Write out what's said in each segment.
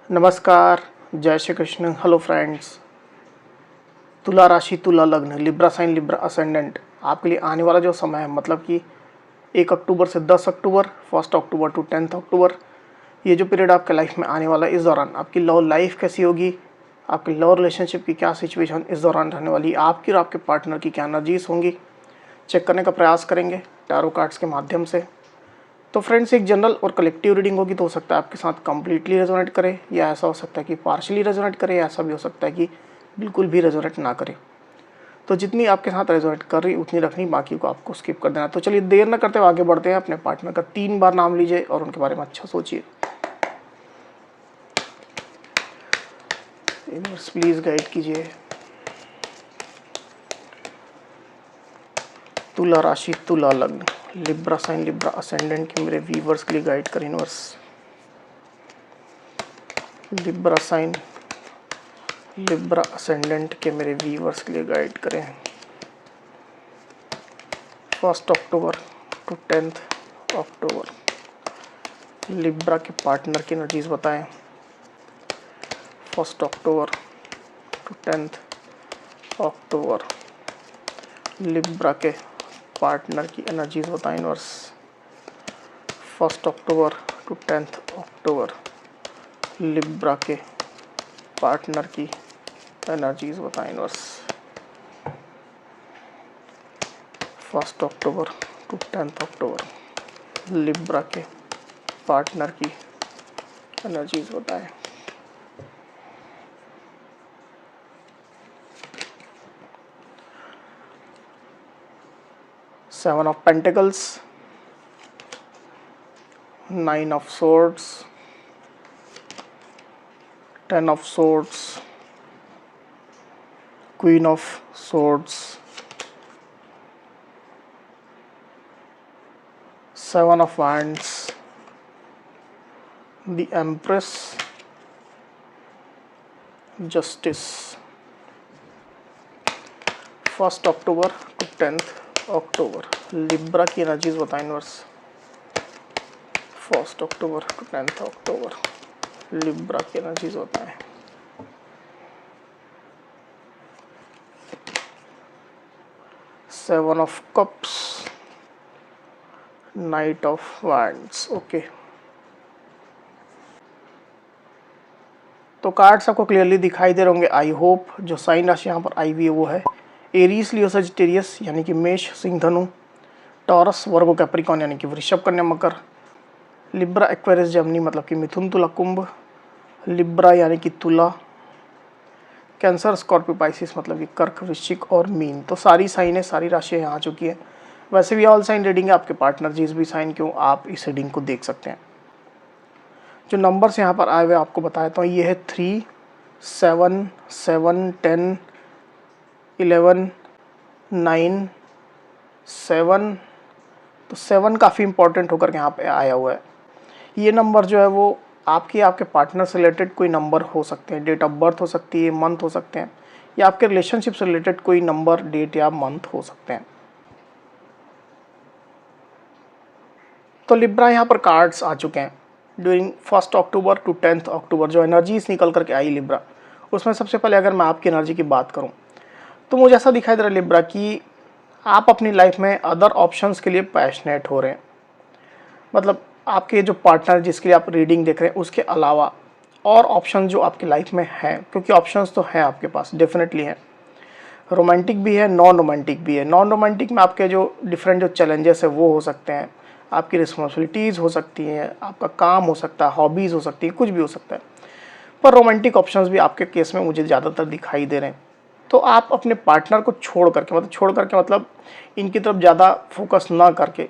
नमस्कार, जय Shri Krishna. Hello friends. तुला राशि, तुला लग्न, लिब्रा साइन, लिब्रा असेंडेंट आपके लिए आने वाला जो समय है, मतलब कि 1 अक्टूबर से 10 अक्टूबर, 1 अक्टूबर टू 10 अक्टूबर, ये जो पीरियड आपके लाइफ में आने वाला है, इस दौरान आपकी लव लाइफ कैसी होगी, आपकी लव रिलेशनशिप की क्या सिचुएशन इस दौरान रहने वाली, आपकी और आपके पार्टनर की क्या एनर्जीज होंगी, चेक करने का प्रयास करेंगे टैरो कार्ड्स के माध्यम से। तो फ्रेंड्स, एक जनरल और कलेक्टिव रीडिंग होगी, तो हो सकता है आपके साथ कंप्लीटली रेजोनेट करे, या ऐसा हो सकता है कि पार्शली रेजोनेट करे, या ऐसा भी हो सकता है कि बिल्कुल भी रेजोनेट ना करे। तो जितनी आपके साथ रेजोनेट कर रही उतनी रखनी, बाकी को आपको स्किप कर देना। तो चलिए देर न करते हुए आगे बढ़ते हैं। अपने पार्टनर का 3 बार नाम लीजिए और उनके बारे में अच्छा सोचिए। यूनिवर्स प्लीज गाइड कीजिए। तुला राशि, तुला लग्न, लिब्रा साइन, लिब्रा असेंडेंट के मेरे व्यूवर्स के लिए गाइड करें universe. Libra sign, Libra ascendant के मेरे व्यूवर्स के लिए गाइड करें। 1 अक्टूबर टू 10 अक्टूबर लिब्रा के पार्टनर की एनर्जीज बताएं। 1 अक्टूबर टू 10 अक्टूबर लिब्रा के पार्टनर की एनर्जीज बताएं universe. 1 October to 10 October Libra के पार्टनर की एनर्जीज बताएं universe. 1 October to 10 October Libra के पार्टनर की एनर्जीज बताएं। Seven of Pentacles, 9 of Swords, 10 of Swords, Queen of Swords, 7 of Wands, the Empress, Justice। 1 October to 10 October Libra की energies बताएं universe. 1 October to 10 October Libra की energies बताएं। Seven of cups, knight of wands. Okay, तो cards आपको clearly दिखाई दे रहे होंगे। आई होप जो साइन राशि यहाँ पर आई हुई है वो है एरीज, लियो, सजिटेरियस यानी कि मेष, सिंह, धनु, टॉरस, वर्गो, कैप्रिकॉन यानी कि वृषभ, कन्या, मकर, लिब्रा, एक्वेरियस, जमनी मतलब कि मिथुन, तुला, कुंभ, लिब्रा यानी कि तुला, कैंसर, स्कॉर्पियो, पाइसिस मतलब कि कर्क, वृश्चिक और मीन। तो सारी साइन है, सारी राशियाँ यहाँ आ चुकी है। वैसे भी ऑल साइन रीडिंग है, आपके पार्टनर जिस भी साइन क्यों आप इस रीडिंग को देख सकते हैं। जो नंबर्स यहाँ पर आए हुए आपको बताया तो ये है 3, 7, 7, 10, 11, 9, 7। तो 7 काफ़ी इंपॉर्टेंट होकर के यहाँ पे आया हुआ है। ये नंबर जो है वो आपके पार्टनर से रिलेटेड कोई नंबर हो सकते हैं, डेट ऑफ बर्थ हो सकती है, मंथ हो सकते हैं, या आपके रिलेशनशिप से रिलेटेड कोई नंबर, डेट या मंथ हो सकते हैं। तो लिब्रा यहाँ पर कार्ड्स आ चुके हैं ड्यूरिंग 1 अक्टूबर टू 10 अक्टूबर। जो एनर्जीज निकल करके आई लिब्रा, उसमें सबसे पहले अगर मैं आपकी एनर्जी की बात करूँ तो मुझे ऐसा दिखाई दे रहा है लिब्रा कि आप अपनी लाइफ में अदर ऑप्शंस के लिए पैशनेट हो रहे हैं। मतलब आपके जो पार्टनर जिसके लिए आप रीडिंग देख रहे हैं उसके अलावा और ऑप्शन जो आपकी लाइफ में हैं, क्योंकि ऑप्शंस तो हैं आपके पास, डेफिनेटली हैं। रोमांटिक भी है, नॉन रोमांटिक भी है। नॉन रोमांटिक में आपके जो डिफरेंट जो चैलेंजेस है वो हो सकते हैं, आपकी रिस्पॉन्सिबिलिटीज़ हो सकती हैं, आपका काम हो सकता है, हॉबीज़ हो सकती है, कुछ भी हो सकता है। पर रोमांटिक ऑप्शंस भी आपके केस में मुझे ज़्यादातर दिखाई दे रहे हैं। तो आप अपने पार्टनर को छोड़ करके मतलब इनकी तरफ ज़्यादा फोकस ना करके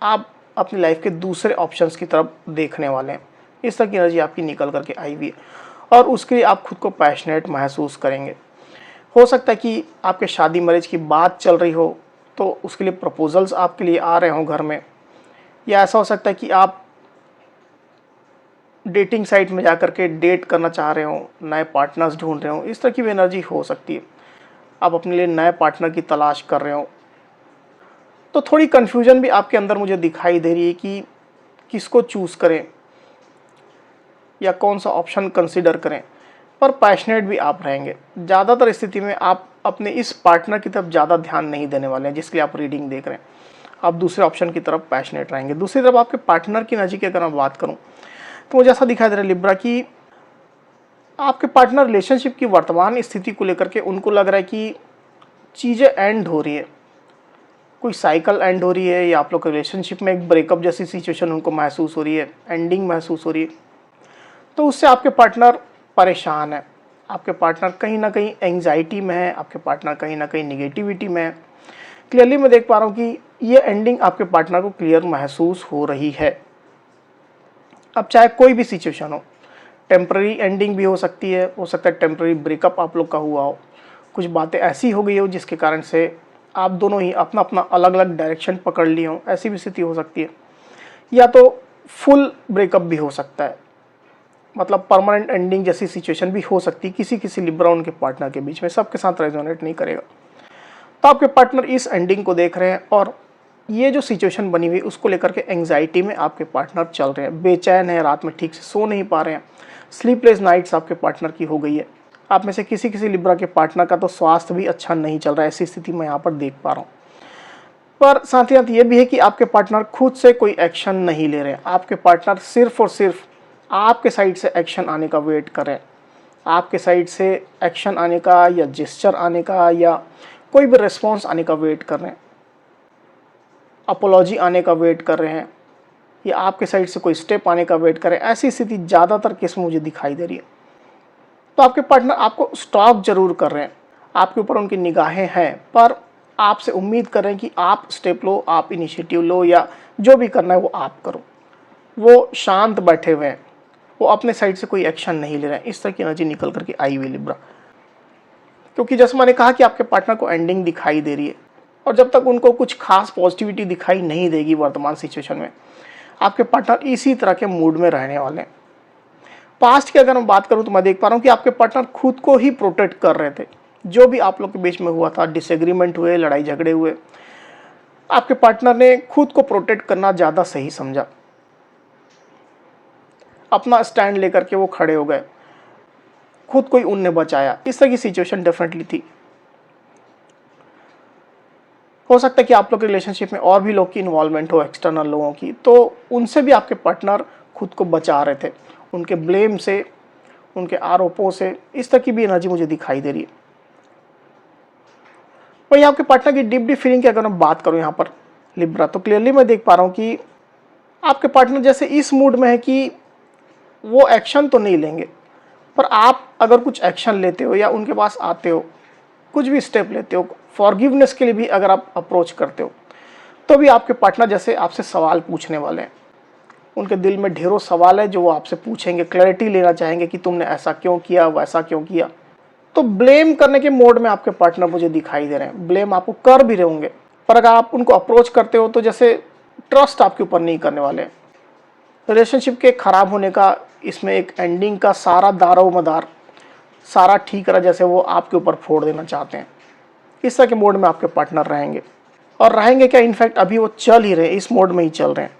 आप अपनी लाइफ के दूसरे ऑप्शंस की तरफ देखने वाले हैं। इस तरह की एनर्जी आपकी निकल करके आई हुई है और उसके लिए आप खुद को पैशनेट महसूस करेंगे। हो सकता है कि आपके शादी मैरिज की बात चल रही हो तो उसके लिए प्रपोजल्स आपके लिए आ रहे हों घर में, या ऐसा हो सकता है कि आप डेटिंग साइट में जाकर के डेट करना चाह रहे हो, नए पार्टनर्स ढूंढ रहे हो। इस तरह की भी एनर्जी हो सकती है। आप अपने लिए नए पार्टनर की तलाश कर रहे हो। तो थोड़ी कन्फ्यूजन भी आपके अंदर मुझे दिखाई दे रही है कि किसको चूज़ करें। या कौन सा ऑप्शन कंसिडर करें, पर पैशनेट भी आप रहेंगे। ज़्यादातर स्थिति में आप अपने इस पार्टनर की तरफ ज़्यादा ध्यान नहीं देने वाले हैं जिसके लिए आप रीडिंग देख रहे हैं, आप दूसरे ऑप्शन की तरफ पैशनेट रहेंगे। दूसरी तरफ आपके पार्टनर की एनर्जी की अगर मैं बात करूँ तो मुझे ऐसा दिखाई दे रहा है लिब्रा कि आपके पार्टनर रिलेशनशिप की वर्तमान स्थिति को लेकर के उनको लग रहा है कि चीज़ें एंड हो रही है, कोई साइकिल एंड हो रही है, या आप लोग के रिलेशनशिप में एक ब्रेकअप जैसी सिचुएशन उनको महसूस हो रही है, एंडिंग महसूस हो रही है। तो उससे आपके पार्टनर परेशान है, आपके पार्टनर कहीं ना कहीं एंग्जाइटी में है, आपके पार्टनर कहीं ना कहीं निगेटिविटी में है। क्लियरली मैं देख पा रहा हूँ कि ये एंडिंग आपके पार्टनर को क्लियर महसूस हो रही है। अब चाहे कोई भी सिचुएशन हो, टेम्पररी एंडिंग भी हो सकती है, हो सकता है टेम्पररी ब्रेकअप आप लोग का हुआ हो, कुछ बातें ऐसी हो गई हो जिसके कारण से आप दोनों ही अपना अपना अलग अलग डायरेक्शन पकड़ लिए हो, ऐसी भी स्थिति हो सकती है। या तो फुल ब्रेकअप भी हो सकता है, मतलब परमानेंट एंडिंग जैसी सिचुएशन भी हो सकती है किसी किसी लिब्रा उनके पार्टनर के बीच में, सबके साथ रेजोनेट नहीं करेगा। तो आपके पार्टनर इस एंडिंग को देख रहे हैं और ये जो सिचुएशन बनी हुई उसको लेकर के एंग्जाइटी में आपके पार्टनर चल रहे हैं, बेचैन है, रात में ठीक से सो नहीं पा रहे हैं, स्लीपलेस नाइट्स आपके पार्टनर की हो गई है। आप में से किसी किसी लिब्रा के पार्टनर का तो स्वास्थ्य भी अच्छा नहीं चल रहा है, ऐसी स्थिति मैं यहाँ पर देख पा रहा हूँ। पर साथ ही साथ ये भी है कि आपके पार्टनर खुद से कोई एक्शन नहीं ले रहे हैं, आपके पार्टनर सिर्फ और सिर्फ आपके साइड से एक्शन आने का वेट कर रहे हैं, आपके साइड से एक्शन आने का या जेस्चर आने का या कोई भी रिस्पॉन्स आने का वेट कर रहे हैं, अपोलॉजी आने का वेट कर रहे हैं, या आपके साइड से कोई स्टेप आने का वेट कर रहे हैं। ऐसी स्थिति ज़्यादातर केस में मुझे दिखाई दे रही है। तो आपके पार्टनर आपको स्टॉप जरूर कर रहे हैं, आपके ऊपर उनकी निगाहें हैं, पर आपसे उम्मीद कर रहे हैं कि आप स्टेप लो, आप इनिशिएटिव लो, या जो भी करना है वो आप करो। वो शांत बैठे हुए हैं, वो अपने साइड से कोई एक्शन नहीं ले रहे हैं। इस तरह की एनर्जी निकल करके आई हुई लिब्रा, क्योंकि जैसे मैंने कहा कि आपके पार्टनर को एंडिंग दिखाई दे रही है, और जब तक उनको कुछ खास पॉजिटिविटी दिखाई नहीं देगी वर्तमान सिचुएशन में, आपके पार्टनर इसी तरह के मूड में रहने वाले हैं। पास्ट की अगर मैं बात करूं तो मैं देख पा रहा हूं कि आपके पार्टनर खुद को ही प्रोटेक्ट कर रहे थे। जो भी आप लोग के बीच में हुआ था, डिसएग्रीमेंट हुए, लड़ाई झगड़े हुए, आपके पार्टनर ने खुद को प्रोटेक्ट करना ज़्यादा सही समझा, अपना स्टैंड लेकर के वो खड़े हो गए, खुद को ही उनने बचाया। इस तरह की सिचुएशन डेफिनेटली थी। हो सकता है कि आप लोग के रिलेशनशिप में और भी लोग की इन्वॉल्वमेंट हो, एक्सटर्नल लोगों की, तो उनसे भी आपके पार्टनर खुद को बचा रहे थे, उनके ब्लेम से, उनके आरोपों से। इस तरह की भी एनर्जी मुझे दिखाई दे रही है। वही आपके पार्टनर की डीप फीलिंग की अगर मैं बात करूं यहाँ पर लिब्रा, तो क्लियरली मैं देख पा रहा हूँ कि आपके पार्टनर जैसे इस मूड में है कि वो एक्शन तो नहीं लेंगे, पर आप अगर कुछ एक्शन लेते हो या उनके पास आते हो, कुछ भी स्टेप लेते हो, फॉरगिवनेस के लिए भी अगर आप अप्रोच करते हो, तो भी आपके पार्टनर जैसे आपसे सवाल पूछने वाले हैं। उनके दिल में ढेरों सवाल है जो वो आपसे पूछेंगे, क्लैरिटी लेना चाहेंगे कि तुमने ऐसा क्यों किया, वैसा क्यों किया। तो ब्लेम करने के मोड में आपके पार्टनर मुझे दिखाई दे रहे हैं। ब्लेम आपको कर भी रहे होंगे, पर अगर आप उनको अप्रोच करते हो तो जैसे ट्रस्ट आपके ऊपर नहीं करने वाले। रिलेशनशिप के खराब होने का, इसमें एक एंडिंग का सारा दारो मदार, सारा ठीक रहा जैसे वो आपके ऊपर फोड़ देना चाहते हैं। इस तरह के मोड में आपके पार्टनर रहेंगे, और रहेंगे क्या, इनफैक्ट अभी वो चल ही रहे, इस मोड में ही चल रहे हैं।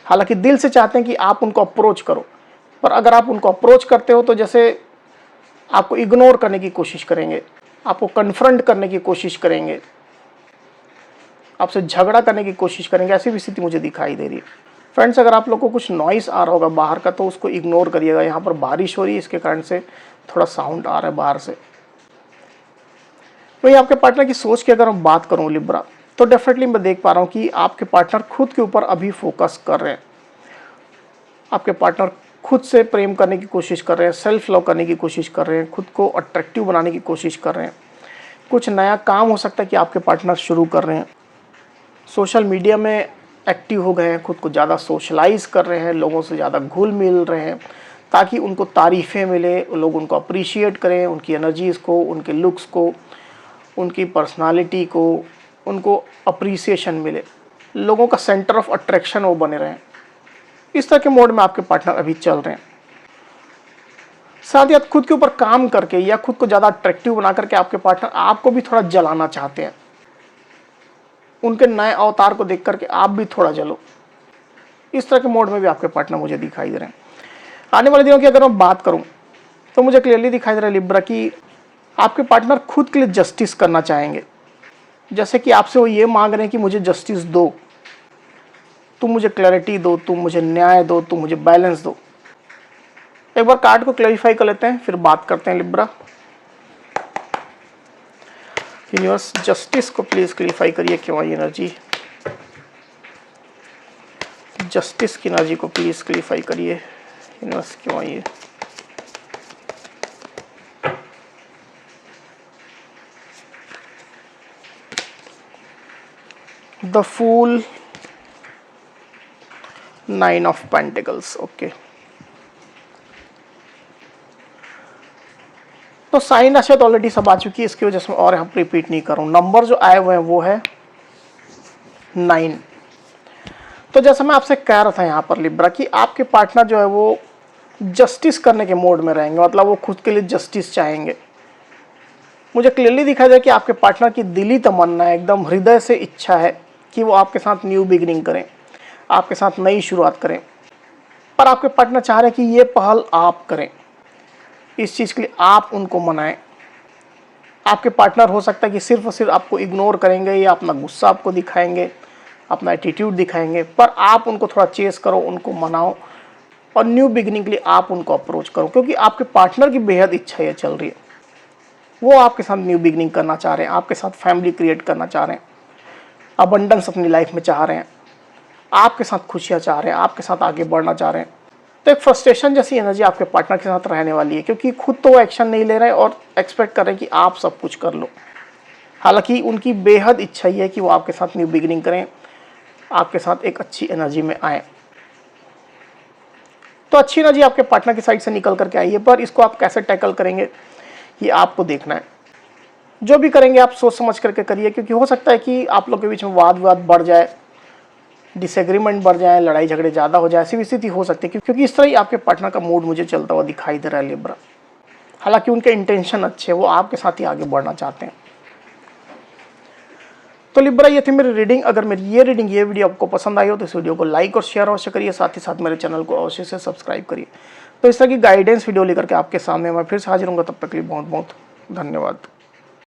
हालांकि दिल से चाहते हैं कि आप उनको अप्रोच करो, पर अगर आप उनको अप्रोच करते हो तो जैसे आपको इग्नोर करने की कोशिश करेंगे, आपको कन्फ्रंट करने की कोशिश करेंगे, आपसे झगड़ा करने की कोशिश करेंगे। ऐसी भी स्थिति मुझे दिखाई दे रही है। फ्रेंड्स, अगर आप लोग को कुछ नॉइस आ रहा होगा बाहर का तो उसको इग्नोर करिएगा। यहाँ पर बारिश हो रही है, इसके कारण से थोड़ा साउंड आ रहा है बाहर से। वही आपके पार्टनर की सोच की अगर मैं बात करूँ लिब्रा, तो डेफिनेटली मैं देख पा रहा हूँ कि आपके पार्टनर खुद के ऊपर अभी फोकस कर रहे हैं। आपके पार्टनर खुद से प्रेम करने की कोशिश कर रहे हैं, सेल्फ लव करने की कोशिश कर रहे हैं, खुद को अट्रैक्टिव बनाने की कोशिश कर रहे हैं। कुछ नया काम हो सकता है कि आपके पार्टनर शुरू कर रहे हैं। सोशल मीडिया में एक्टिव हो गए हैं, खुद को ज़्यादा सोशलाइज कर रहे हैं, लोगों से ज़्यादा घुल मिल रहे हैं ताकि उनको तारीफ़ें मिले, लोग उनको अप्रिशिएट करें, उनकी एनर्जीज़ को, उनके लुक्स को, उनकी पर्सनालिटी को, उनको अप्रिसिएशन मिले, लोगों का सेंटर ऑफ अट्रैक्शन वो बने रहें। इस तरह के मोड में आपके पार्टनर अभी चल रहे हैं। साथ ही साथ खुद के ऊपर काम करके या खुद को ज़्यादा अट्रैक्टिव बना करके आपके पार्टनर आपको भी थोड़ा जलाना चाहते हैं। उनके नए अवतार को देख करके आप भी थोड़ा जलो। इस तरह के मोड में भी आपके पार्टनर मुझे दिखाई दे रहे हैं। आने वाले दिनों की अगर मैं बात करूं तो मुझे क्लियरली दिखाई दे रहा है लिब्रा कि आपके पार्टनर खुद के लिए जस्टिस करना चाहेंगे। जैसे कि आपसे वो ये मांग रहे हैं कि मुझे जस्टिस दो, तुम मुझे क्लैरिटी दो, तुम मुझे न्याय दो, तुम मुझे बैलेंस दो। एक बार कार्ड को क्लैरिफाई कर लेते हैं, फिर बात करते हैं लिब्रा। यूनिवर्स जस्टिस को प्लीज क्लैरिफाई करिए, क्यों आई एनर्जी। जस्टिस की एनर्जी को प्लीज क्लैरिफाई करिए यूनिवर्स, क्यों आई है। The fool, 9 of pentacles. Okay, तो साइन राशि तो ऑलरेडी सब आ चुकी है, इसकी वजह से मैं और यहाँ रिपीट नहीं करूँ। नंबर जो आए हुए हैं वो है 9। तो जैसा मैं आपसे कह रहा था यहाँ पर लिब्रा कि आपके पार्टनर जो है वो जस्टिस करने के मोड में रहेंगे, मतलब वो खुद के लिए जस्टिस चाहेंगे। मुझे क्लियरली दिखाई दे कि आपके पार्टनर की दिली तमन्ना है, एकदम हृदय से इच्छा है कि वो आपके साथ न्यू बिगिनिंग करें, आपके साथ नई शुरुआत करें। पर आपके पार्टनर चाह रहे हैं कि ये पहल आप करें, इस चीज़ के लिए आप उनको मनाएं। आपके पार्टनर हो सकता है कि सिर्फ और सिर्फ आपको इग्नोर करेंगे या अपना गुस्सा आपको दिखाएंगे, अपना एटीट्यूड दिखाएंगे, पर आप उनको थोड़ा चेस करो, उनको मनाओ और न्यू बिगिनिंग के लिए आप उनको अप्रोच करो, क्योंकि आपके पार्टनर की बेहद इच्छा ये चल रही है। वो आपके साथ न्यू बिगिनिंग करना चाह रहे हैं, आपके साथ फैमिली क्रिएट करना चाह रहे हैं, अबंडेंस अपनी लाइफ में चाह रहे हैं, आपके साथ खुशियाँ चाह रहे हैं, आपके साथ आगे बढ़ना चाह रहे हैं। तो एक फ्रस्ट्रेशन जैसी एनर्जी आपके पार्टनर के साथ रहने वाली है, क्योंकि खुद तो वो एक्शन नहीं ले रहे हैं और एक्सपेक्ट कर रहे हैं कि आप सब कुछ कर लो। हालांकि उनकी बेहद इच्छा ही है कि वो आपके साथ न्यू बिगिनिंग करें, आपके साथ एक अच्छी एनर्जी में आए। तो अच्छी एनर्जी आपके पार्टनर की साइड से निकल करके आई है, पर इसको आप कैसे टैकल करेंगे ये आपको देखना है। जो भी करेंगे आप सोच समझ करके करिए, क्योंकि हो सकता है कि आप लोग के बीच में वाद विवाद बढ़ जाए, डिसएग्रीमेंट बढ़ जाए, लड़ाई झगड़े ज़्यादा हो जाए, ऐसी भी स्थिति हो सकती है, क्योंकि इस तरह ही आपके पार्टनर का मूड मुझे चलता हुआ दिखाई दे रहा है लिब्रा। हालांकि उनके इंटेंशन अच्छे हैं, वो आपके साथ ही आगे बढ़ना चाहते हैं। तो लिब्रा ये थी मेरी रीडिंग। अगर मेरी ये वीडियो आपको पसंद आई हो तो इस वीडियो को लाइक और शेयर अवश्य करिए, साथ ही साथ मेरे चैनल को अवश्य से सब्सक्राइब करिए। तो इस तरह की गाइडेंस वीडियो लेकर के आपके सामने मैं फिर से हाजिर हूँगा, तब तक के लिए बहुत बहुत धन्यवाद।